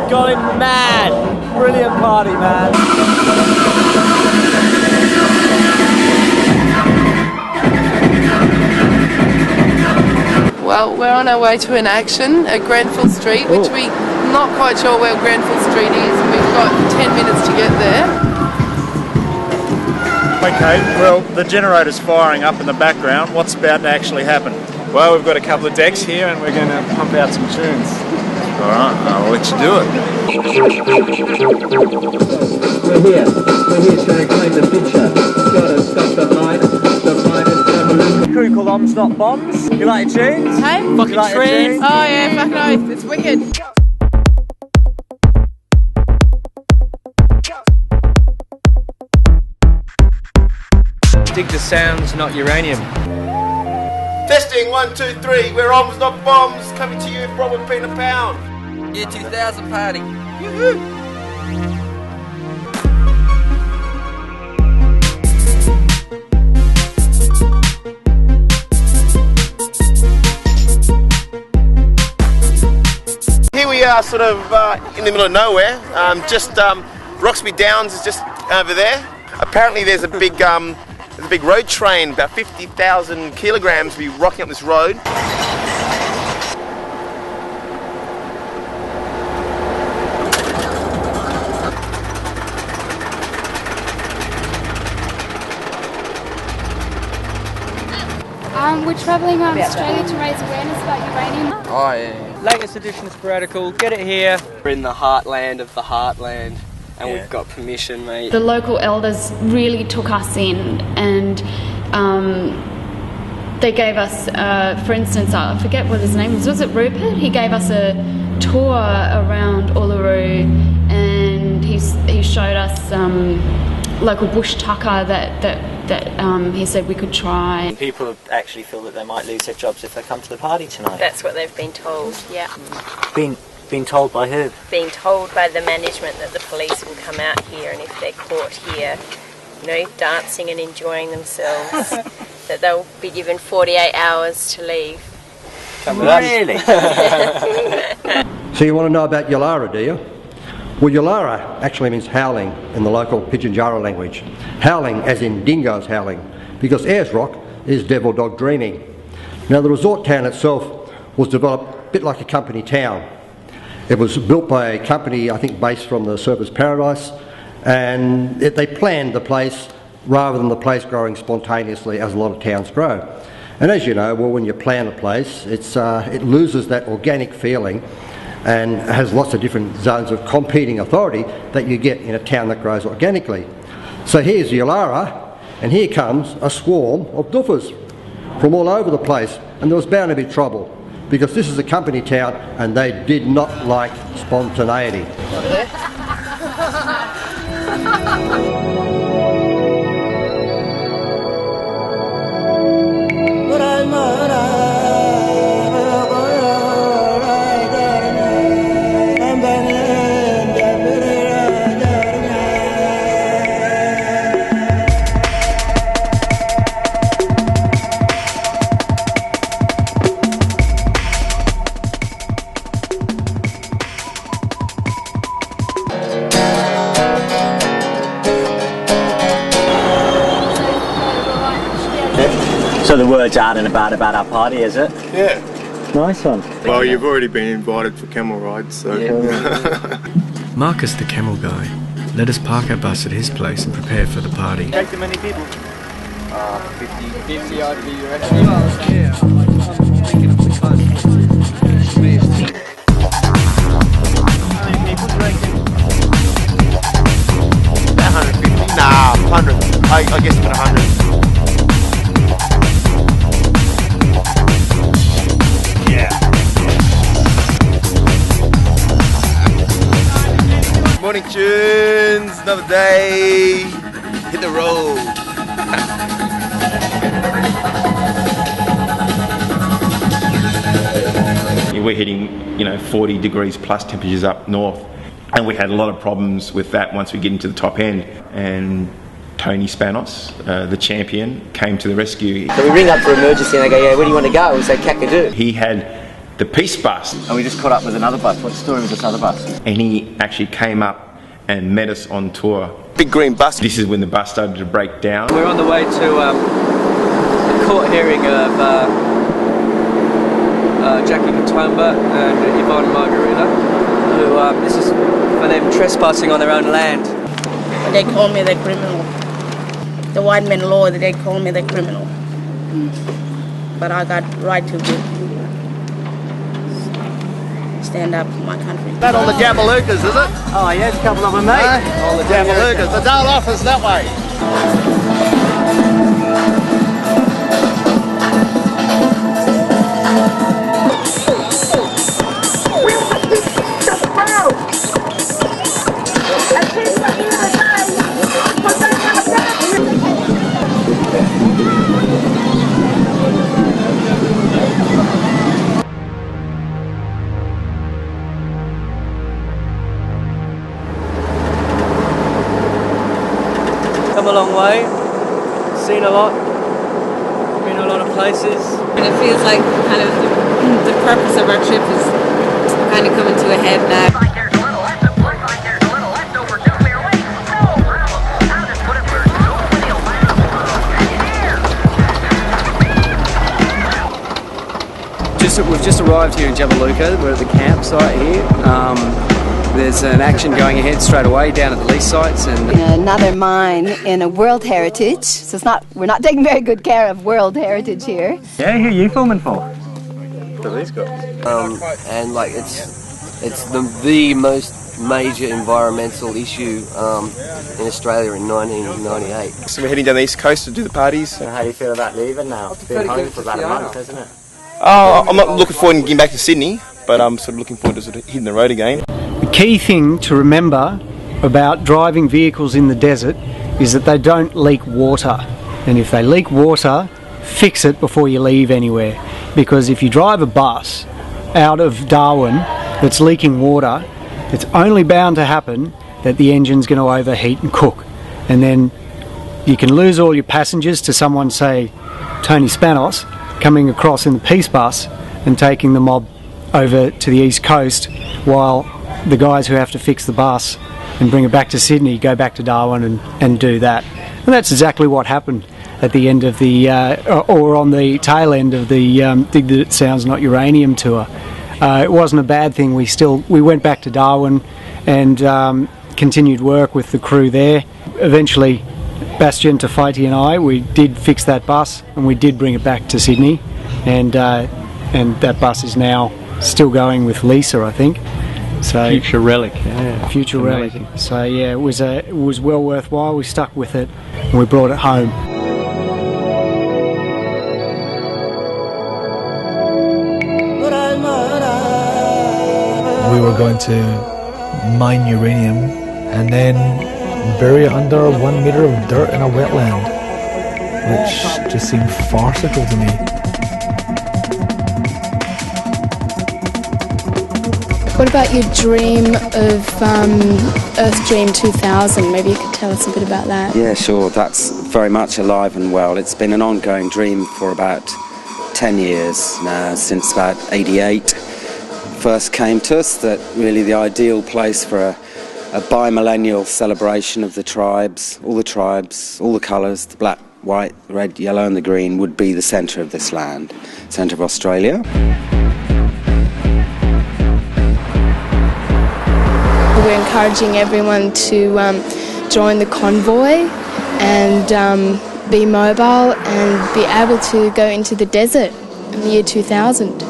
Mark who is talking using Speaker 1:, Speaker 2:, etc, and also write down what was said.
Speaker 1: going mad. Brilliant party, man.
Speaker 2: Well, we're on our way to an action at Grenfell Street, which we're not quite sure where Grenfell Street is. We've got 10 minutes to get there.
Speaker 3: Okay, well, the generator's firing up in the background. What's about to actually happen?
Speaker 4: Well, we've got a couple of decks here and we're going to pump out some tunes.
Speaker 3: Alright, I'll let you do it.
Speaker 5: We're here to reclaim the picture. Gotta stop the mine is Jabiluka.
Speaker 1: Crew called Ohms Not Bombs. You like your tunes?
Speaker 2: Hey?
Speaker 1: Fucking like tunes?
Speaker 2: Oh yeah, fucking oath. It's wicked.
Speaker 4: Dig the sounds, not uranium.
Speaker 6: Testing 1, 2, 3. We're Ohms Not Bombs, coming to you from within a pound.
Speaker 7: Year 2000 party.
Speaker 6: Woohoo! Here we are, sort of in the middle of nowhere. Roxby Downs is just over there. Apparently, there's a big road train, about 50,000 kilograms, will be rocking up this road.
Speaker 8: We're travelling around Australia to raise awareness about uranium.
Speaker 7: Oh yeah.
Speaker 1: Latest edition is Piratical. Get it here.
Speaker 7: We're in the heartland of the heartland, and we've got permission, mate.
Speaker 8: The local elders really took us in, and they gave us, for instance, I forget what his name was. Was it Rupert? He gave us a tour around Uluru, and he showed us local bush tucker that he said we could try.
Speaker 1: People actually feel that they might lose their jobs if they come to the party tonight.
Speaker 9: That's what they've been told, yeah.
Speaker 1: Being told by who?
Speaker 9: Being told by the management that the police will come out here, and if they're caught here, you know, dancing and enjoying themselves, that they'll be given 48 hours to leave.
Speaker 1: Really?
Speaker 10: So you want to know about Yalara, do you? Well, Yalara actually means howling in the local Pitjantjatjara language. Howling as in dingoes howling, because Ayers Rock is devil dog dreaming. Now the resort town itself was developed a bit like a company town. It was built by a company, I think, based from the Surfers Paradise, and they planned the place rather than the place growing spontaneously as a lot of towns grow. And as you know, well, when you plan a place, it loses that organic feeling and has lots of different zones of competing authority that you get in a town that grows organically. So here's Yalara, and here comes a swarm of doofers from all over the place, and there was bound to be trouble, because this is a company town and they did not like spontaneity.
Speaker 1: So the word's out and about our party, is it?
Speaker 6: Yeah.
Speaker 1: Nice one.
Speaker 6: Well, you've already been invited for camel rides, so...
Speaker 4: Yeah. Marcus, the camel guy, let us park our bus at his place and prepare for the party.
Speaker 1: Take the many people?
Speaker 7: 50 odd, you reckon?
Speaker 6: About 150? Nah, 100. I guess about 100. Morning tunes, another day, hit the road.
Speaker 11: We're hitting, 40 degrees plus temperatures up north, and we had a lot of problems with that once we get into the top end. And Tony Spanos, the champion, came to the rescue.
Speaker 7: So we ring up for emergency and they go, yeah, where do you want to go? We say, Kakadu.
Speaker 11: He had the peace bus.
Speaker 1: And we just caught up with another bus. What story was this other bus?
Speaker 11: And he actually came up and met us on tour.
Speaker 6: Big green bus.
Speaker 11: This is when the bus started to break down.
Speaker 7: We're on the way to the court hearing of Jackie Matumba and Yvonne Margarita, who this is for them trespassing on their own land.
Speaker 12: They call me the criminal. The white man law, they call me the criminal. But I got right to stand up for my country.
Speaker 3: That all the Jabilukas, is it?
Speaker 1: Oh, yeah, there's a couple of them, mate.
Speaker 3: All the Jabilukas. The Dale office that way.
Speaker 7: Come a long way, seen a lot, been a lot of places.
Speaker 13: And it feels like kind of the purpose of our trip is kind of coming to a head now.
Speaker 7: We've just arrived here in Jabiluka. We're at the campsite here. There's an action going ahead straight away down at the lease sites, and
Speaker 14: another mine in a World Heritage. So we're not taking very good care of World Heritage here.
Speaker 1: Yeah, who are you filming for?
Speaker 3: For these guys.
Speaker 15: And like it's the most major environmental issue in Australia in 1998.
Speaker 6: So we're heading down the east coast to do the parties.
Speaker 1: So how do you feel about leaving now? It's been home for about a month, hasn't it?
Speaker 6: I'm not looking forward to getting back to Sydney, but I'm sort of looking forward to sort of hitting the road again.
Speaker 16: The key thing to remember about driving vehicles in the desert is that they don't leak water. And if they leak water, fix it before you leave anywhere. Because if you drive a bus out of Darwin that's leaking water, it's only bound to happen that the engine's going to overheat and cook. And then you can lose all your passengers to someone, say, Tony Spanos, coming across in the peace bus and taking the mob over to the east coast, while the guys who have to fix the bus and bring it back to Sydney go back to Darwin and do that. And that's exactly what happened at the end of the, or on the tail end of the Dig That It Sounds Not Uranium tour. It wasn't a bad thing. We went back to Darwin and continued work with the crew there. Eventually, Bastian, Tafaiti and I, we did fix that bus and we did bring it back to Sydney, and that bus is now still going with Lisa, I think. So
Speaker 4: Future relic, yeah.
Speaker 16: Future relic. So yeah, it was well worthwhile. We stuck with it and we brought it home.
Speaker 17: We were going to mine uranium and then bury it under 1 meter of dirt in a wetland, which just seemed farcical to me.
Speaker 8: What about your dream of Earth Dream 2000? Maybe you could tell us a bit about that.
Speaker 18: Yeah, sure. That's very much alive and well. It's been an ongoing dream for about 10 years now, since about 88. First came to us that really the ideal place for a bimillennial celebration of the tribes, all the colours, the black, white, red, yellow and the green, would be the centre of this land, centre of Australia.
Speaker 8: We're encouraging everyone to join the convoy and be mobile and be able to go into the desert in the year 2000.